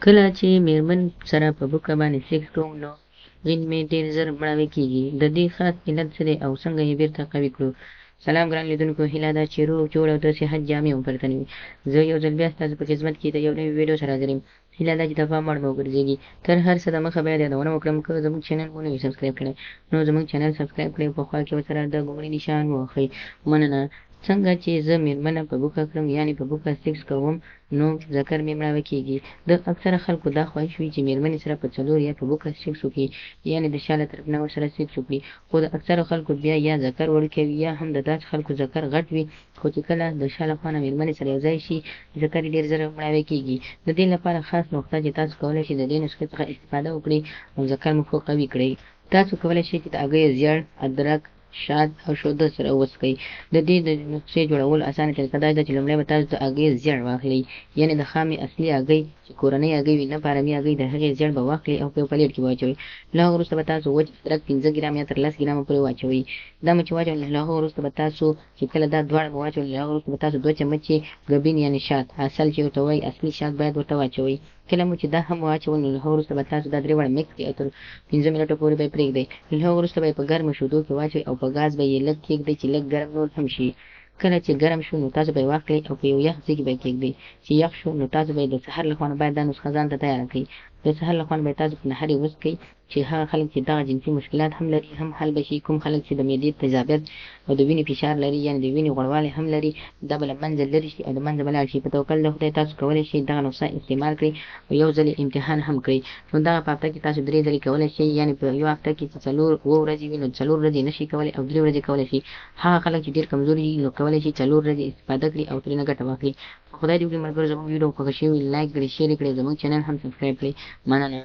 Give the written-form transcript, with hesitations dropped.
کله چې میرمن سره په بوکه باندې سیکس کوو نو وین مې ډېر ژر مړاوی کېږي. د دې خاص علت څه دی او څنګه یې بیرته قوي کړو؟ سلام ګران لیدونکو، هیله ده چې روغ جوړ او د صحت جامې مو پر تن وي. زه یو ځل بیا ستاسو په خدمت کې د یو نوي ویډیو سره حاضر یم. هیله ده چې د پام وړ مو وګرځېږي. تر هر څه دمخه باید یادونه وکړم که زموږ چینل مو نه وي سبسکرایب کړی نو زموږ چینل سبسکرایب کړئ او په خوا کې ورسره د ګومړي نشان ووهئ. مننه. څنګه چې زه میرمنه په بوکه کړم یعنې په بوکه سیکس کوم نو ذکر مې مړاوی کېږي. د اکثره خلکو دا خواهش وي چې میرمنې سره په څلور یا په بوکه سیکس وکړي، یعنې د شا له طرف نه ورسره سیکس وکړي. خو د اکثرو خلکو بیا یا ذکر وړوکی وي یا هم د داسې خلکو ذکر غټ وي خو چې کله د شا له خوا نه میرمنې سره یو ځای شي ذکر یې ډېر ژر مړاوی کېږي. د دې لپاره خاص نقطه چې تاسو کولی شئ د دې نسخې څخه استفاده وکړئ او ذکر مو ښه قوي کړئ. تاسو کولی شئ چې د هګیو زیړ، ادرک، شات او شوده سره وڅښئ. د دې د نسخې جوړولو اسانه طریقه دا ده چې لومړی به تاسو د هګۍ زیړ واخلئ، یعنې د خامې اصلي هګۍ چې کورنۍ هګۍ وي نه فارمي هګۍ، د هغې زیړ به واخلئ او په یو پلیټ کې به واچوئ. له هغه وروسته به تاسو وچ ادرک 15 ګرامه یا تر 10 ګرامه پورې واچوئ. دا مو چې واچوئ له هغه وروسته به تاسو چې کله دا دواړه به واچوئ له هغه وروسته به تاسو 2 چمچې ګبین یعنې شات، عسل چې ورته وایي اصلي شات باید ورته واچوئ. کله مو چې دا هم واچول نو له هغه وروسته به تاسو دا درې واړه مکس کړئ او تر 15 منټو پورې به یې پرېږدئ. له هغه وروسته به یې په ګرمو شیدو کې واچوئ او په ګاز به یې لږ کېږدئ چې لږ ګرم نور هم شي. کله چې ګرم شو نو تاسو به یې واخلئ او په یو یخ ځای کې به یې کېږدئ. چې یخ شو نو تاسو به یې د سحر له خوا نه باید دا نسخه ځان ته تیاره کړئ. د سحر له خوا نه به یې تاسو په نهر یې وڅښئ چې هغه خلک چې دغه جنسي مشکلات هم لري هم حل به شي. کوم خلک چې د معدې تیزابیت او د وینې فشار لري یعنې د وینې غوړوالی هم لري دا به له منځه لرې شي او د منځه به لاړ شي. په توکل د خدای تاسو کولی شئ دغه نسخه استعمال کړئ او یو ځل یې امتحان هم کړئ. نو دغه په هفته کې تاسو 3 ځلې کولی شئ، یعنې په یو هفته کې چې 4 ورځې وي نو 4 ورځې نشئ کولی او 3 ورځې کولی شئ. هغه خلک چې ډېر کمزوري دي نو کولی شي 4 ورځې استفاده کړي او ترېنه ګټه واخلي. خدای دې وکړي ملګرو زموږ ویډیو خوښه شوې وي لایک کړئ، شیر یې کړئ، زموږ چینل هم سبسکرایب کړئ. مننه.